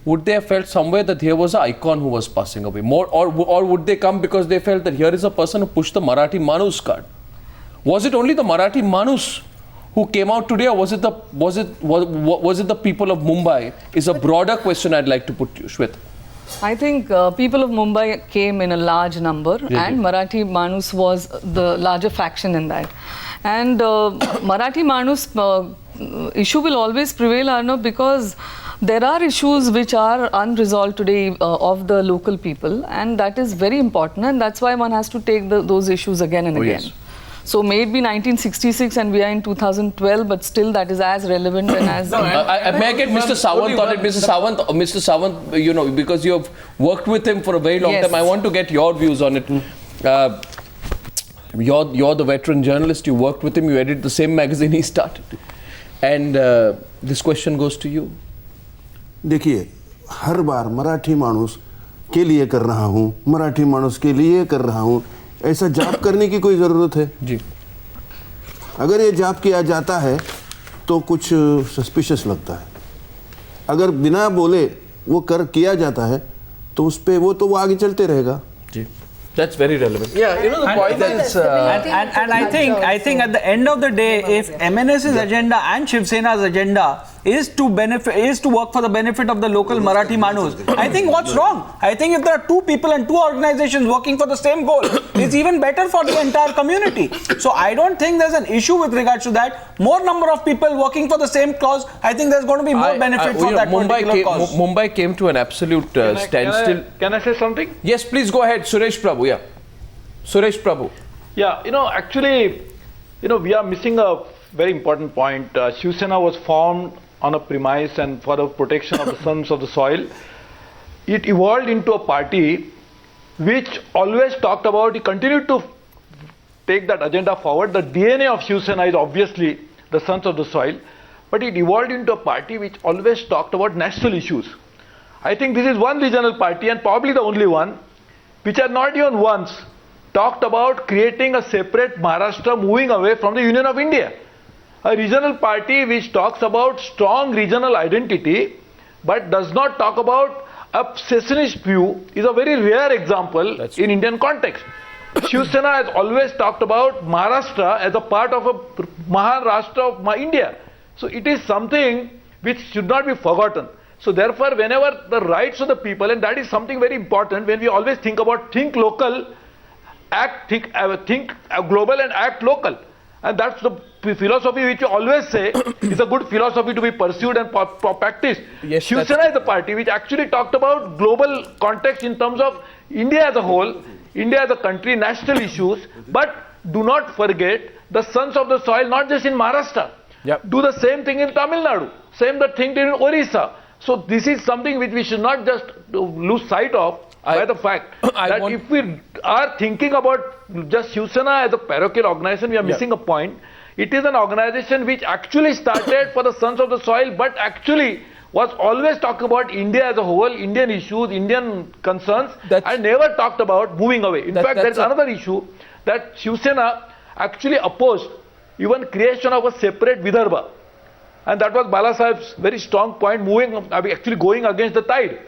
would they have felt somewhere that here was an icon who was passing away? More, or would they come because they felt that here is a person who pushed the Marathi Manus card? Was it only the Marathi Manus who came out today, or was it the people of Mumbai? Is a broader question I'd like to put to you, Shweta. I think people of Mumbai came in a large number, and Marathi Manus was the larger faction in that. And Marathi Manus issue will always prevail, Arnav, because there are issues which are unresolved today of the local people, and that is very important, and that's why one has to take those issues again and again. Yes. So may it be 1966 and we are in 2012, but still that is as relevant and as... May I get Mr. Sawant on it? Mr. Sawant, you know, because you have worked with him for a very long time, I want to get your views on it. You're the veteran journalist, you worked with him, you edited the same magazine he started. And this question goes to you. देखिए, हर बार मराठी मानुस के लिए कर रहा हूँ, मराठी मानुस के लिए कर रहा हूँ, ऐसा जाप करने की कोई ज़रूरत है? जी। अगर ये जाप किया जाता है तो कुछ सस्पिशियस लगता है। अगर बिना बोले वो किया जाता है तो उस पे वो आगे चलते रहेगा। जी। That's very relevant. Yeah, you know the point is... and I think at the end of the day, if MNS's agenda and Shiv Sena's agenda is to work for the benefit of the local Marathi Manus, I think what's wrong? I think if there are two people and two organizations working for the same goal, it's even better for the entire community. So I don't think there's an issue with regards to that. More number of people working for the same cause, I think there's going to be more benefit for that particular cause. Mumbai came to an absolute standstill. Can I say something? Yes, please go ahead, Suresh Prabhu. Yeah, Suresh Prabhu. Yeah, actually, we are missing a very important point. Shiv Sena was formed on a premise and for the protection of the sons of the soil. It evolved into a party which always talked about, it continued to take that agenda forward. The DNA of Shiv Sena is obviously the sons of the soil, but it evolved into a party which always talked about national issues. I think this is one regional party, and probably the only one, which has not even once talked about creating a separate Maharashtra moving away from the Union of India. A regional party which talks about strong regional identity but does not talk about a secessionist view is a very rare example in Indian context. Shiv Sena has always talked about Maharashtra as a part of a Maharashtra of India. So it is something which should not be forgotten. So therefore, whenever the rights of the people, and that is something very important when we always think about think local, think global and act local. And that's the philosophy which we always say is a good philosophy to be pursued and practiced. Yes, Shiv Sena is the party which actually talked about global context in terms of India as a whole, India as a country, national issues, but do not forget the sons of the soil, not just in Maharashtra. Yep. Do the same thing in Tamil Nadu, same the thing in Orissa. So this is something which we should not just lose sight of by the fact that if we are thinking about just Shiv Sena as a parochial organization, we are missing a point. It is an organization which actually started for the sons of the soil, but actually was always talking about India as a whole, Indian issues, Indian concerns, and never talked about moving away. In fact, there is another issue that Shiv Sena actually opposed even creation of a separate Vidarbha. And that was Bala Saheb's very strong point, actually going against the tide.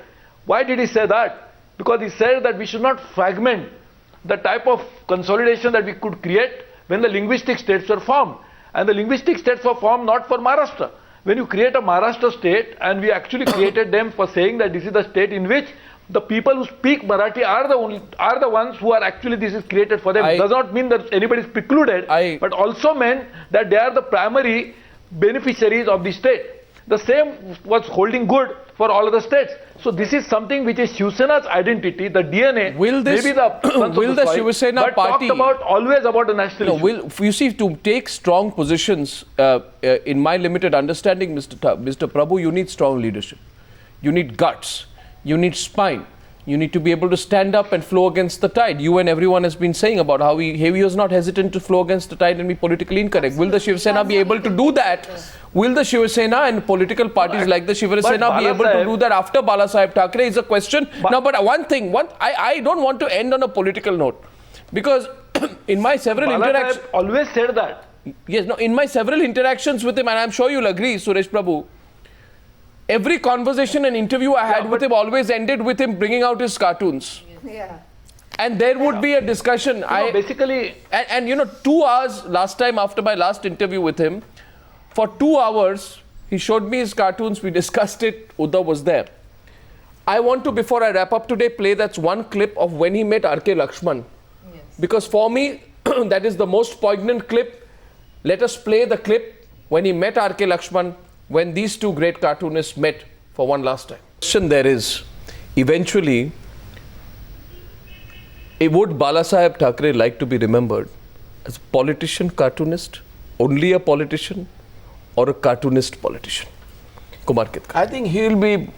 Why did he say that? Because he said that we should not fragment the type of consolidation that we could create when the linguistic states were formed. And the linguistic states were formed not for Maharashtra. When you create a Maharashtra state, and we actually created them for saying that this is the state in which the people who speak Marathi are the ones who are actually, this is created for them. It does not mean that anybody is precluded, but also meant that they are the primary beneficiaries of the state. The same was holding good for all other states. So this is something which is Shiv Sena's identity, the DNA. Will the Shiv Sena party talked always about the national issue? You see, to take strong positions, in my limited understanding, Mr. Prabhu, you need strong leadership. You need guts. You need spine. You need to be able to stand up and flow against the tide. You and everyone has been saying about how he was not hesitant to flow against the tide and be politically incorrect. Will the Shiv Sena be able to do that? Will the Shiv Sena and political parties like the Shiv Sena be able to do that after Bala Saheb Thackeray is a question. Now, but one thing, I don't want to end on a political note, because in my several interactions, always said that. Yes, no, in my several interactions with him, and I'm sure you'll agree, Suresh Prabhu, Every conversation and interview I had with him always ended with him bringing out his cartoons. Yeah. And there would be a discussion. Basically, And 2 hours last time after my last interview with him, for 2 hours, he showed me his cartoons, we discussed it, Uddhav was there. I want to, before I wrap up today, play that one clip of when he met R.K. Lakshman. Yes. Because for me, that is the most poignant clip. Let us play the clip when he met R.K. Lakshman, when these two great cartoonists met for one last time. The question there is, eventually, would Balasaheb Thackeray like to be remembered as a politician, cartoonist, only a politician, or a cartoonist politician? Kumar Ketkar. I think he will be,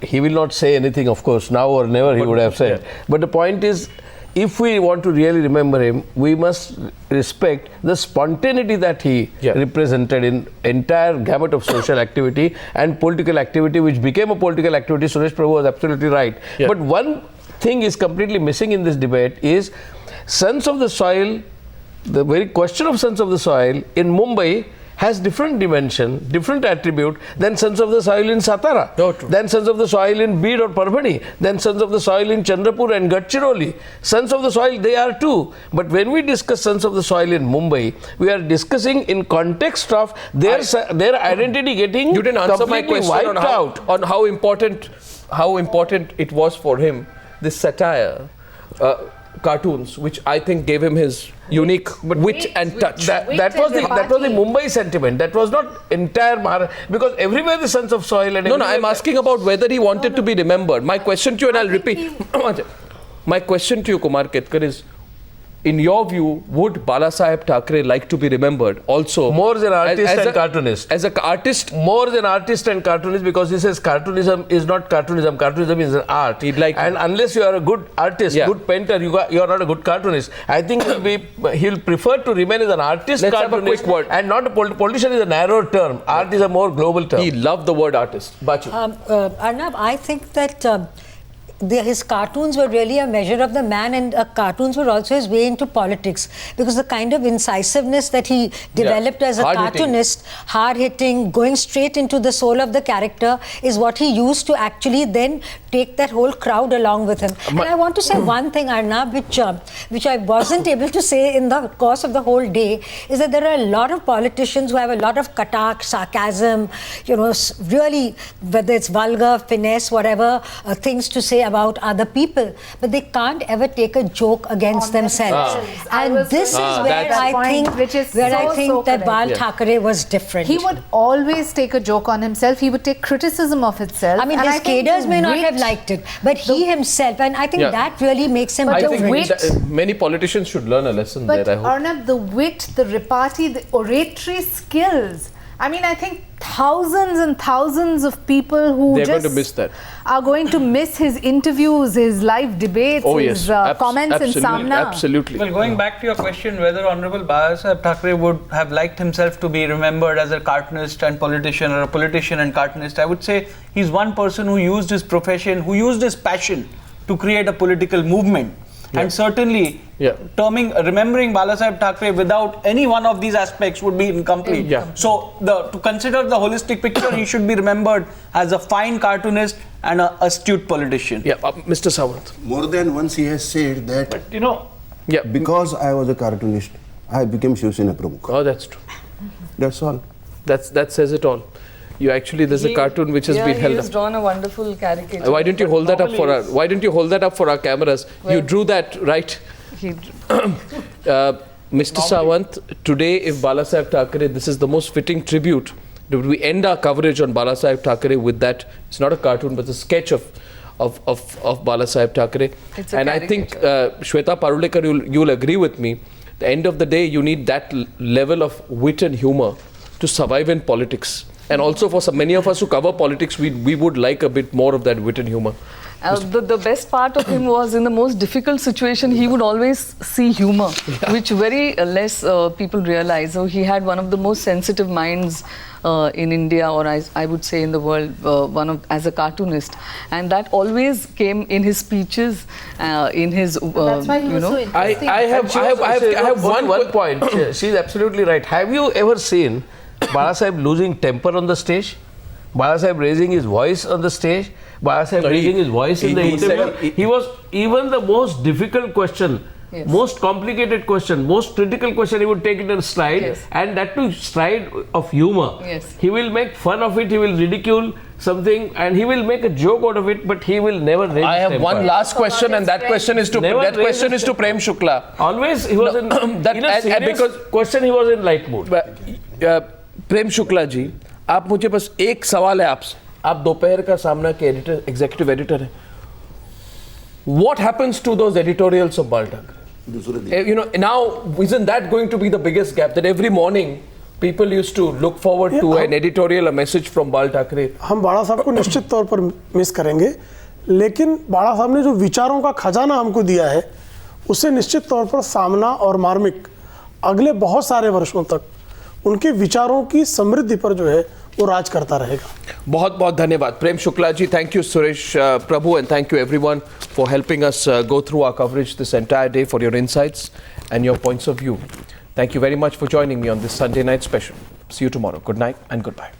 he will not say anything, of course, now or never he would have said. But the point is, if we want to really remember him, we must respect the spontaneity that he represented in entire gamut of social activity and political activity, which became a political activity. Suresh Prabhu was absolutely right. But one thing is completely missing in this debate is Sons of the Soil. The very question of Sons of the Soil in Mumbai has different dimension, different attribute than Sons of the Soil in Satara, than Sons of the Soil in Bid or Parbhani, than Sons of the Soil in Chandrapur and Gadchiroli. Sons of the Soil, they are too. But when we discuss Sons of the Soil in Mumbai, we are discussing in context of their identity getting You didn't answer my completely question wiped on how important it was for him, this satire, cartoons, which I think gave him his unique wit and touch. That was the Mumbai sentiment. That was not entire Maharashtra, because everywhere the Sons of Soil and No, I'm asking about whether he wanted to be remembered. My question to you, and I'll repeat. My question to you, Kumar Ketkar, is, in your view, would Balasaheb Thackeray like to be remembered also? More than artist and cartoonist. As an artist? More than artist and cartoonist, because he says cartoonism is not cartoonism. Cartoonism is an art. And unless you are a good artist, good painter, you are not a good cartoonist. I think he'll prefer to remain as an artist. Let's have a quick word. And not a politician is a narrow term. Art is a more global term. He loved the word artist. Bachu. Arnab, I think that his cartoons were really a measure of the man, and cartoons were also his way into politics, because the kind of incisiveness that he developed as a cartoonist, hard-hitting, going straight into the soul of the character, is what he used to actually then take that whole crowd along with him. And I want to say one thing, Arnab, which I wasn't able to say in the course of the whole day, is that there are a lot of politicians who have a lot of katak, sarcasm, really, whether it's vulgar, finesse, whatever, things to say about other people, but they can't ever take a joke against themselves. And this is where I think that Bal Thackeray was different. He would always take a joke on himself. He would take criticism of himself. I mean, his cadres may not have liked it, but he himself, and I think that really makes him different. I think many politicians should learn a lesson there, I hope. Arnab, the wit, the repartee, the oratory skills, I mean, I think thousands and thousands of people who They're going to miss that. Are going to miss his interviews, his live debates, his comments in Samna. Absolutely. Well, going back to your question, whether Honorable Balasaheb Thackeray would have liked himself to be remembered as a cartoonist and politician, or a politician and cartoonist, I would say he's one person who used his profession, who used his passion to create a political movement. And certainly, remembering Balasaheb Thackeray without any one of these aspects would be incomplete. So, to consider the holistic picture, he should be remembered as a fine cartoonist and an astute politician. Mr. Sawant. More than once he has said that, because I was a cartoonist, I became Shiv Sena Pramukh. Oh, that's true. That's all. That says it all. There's a cartoon which has been held up. He's drawn a wonderful caricature. Why didn't you hold that up for our cameras? Well, you drew that, right? Mr. Sawant, today, if Balasaheb Thackeray, this is the most fitting tribute. We end our coverage on Balasaheb Thackeray with that. It's not a cartoon, but it's a sketch of Balasaheb Thackeray. And I think, Shweta Parulekar, you'll agree with me. At the end of the day, you need that level of wit and humor to survive in politics. And also for many of us who cover politics, we would like a bit more of that wit and humor. The best part of him was, in the most difficult situation, he would always see humor, which very less people realize. So he had one of the most sensitive minds in India, or I would say in the world, as a cartoonist. And that always came in his speeches, in his, That's why he was so interesting. I have one point. She's absolutely right. Have you ever seen Balasaheb losing temper on the stage? Bala Sahib raising his voice on the stage, Bala Sahib raising his voice in the interview. He was even the most difficult question, most complicated question, most critical question, he would take it in stride, and that too stride of humor. He will make fun of it, he will ridicule something, and he will make a joke out of it, but he will never raise I have one last question, and that question is to Prem Shukla. Always he was in a serious because question, he was in light mood. प्रेम शुक्ला जी, आप मुझे बस एक सवाल है आपसे, आप दोपहर का सामना के एडिटर, एग्जीक्यूटिव एडिटर हैं. What happens to those editorials of Bal Thackeray? You know, now isn't that going to be the biggest gap, that every morning people used to look forward to an editorial, a message from Bal Thackeray? हम बाड़ा साहब को निश्चित तौर पर miss करेंगे, लेकिन बाड़ा साहब ने जो विचारों का खजाना हमको दिया है, उससे निश्चित तौर पर सामना और मार्मिक अगले बहुत सारे वर्षों तक उनके विचारों की समृद्धि पर जो है वो राज करता रहेगा. बहुत बहुत धन्यवाद Prem Shukla ji. Thank you Suresh Prabhu, and thank you everyone for helping us go through our coverage this entire day, for your insights and your points of view. Thank you very much for joining me on this Sunday night special. See you tomorrow. Good night and goodbye.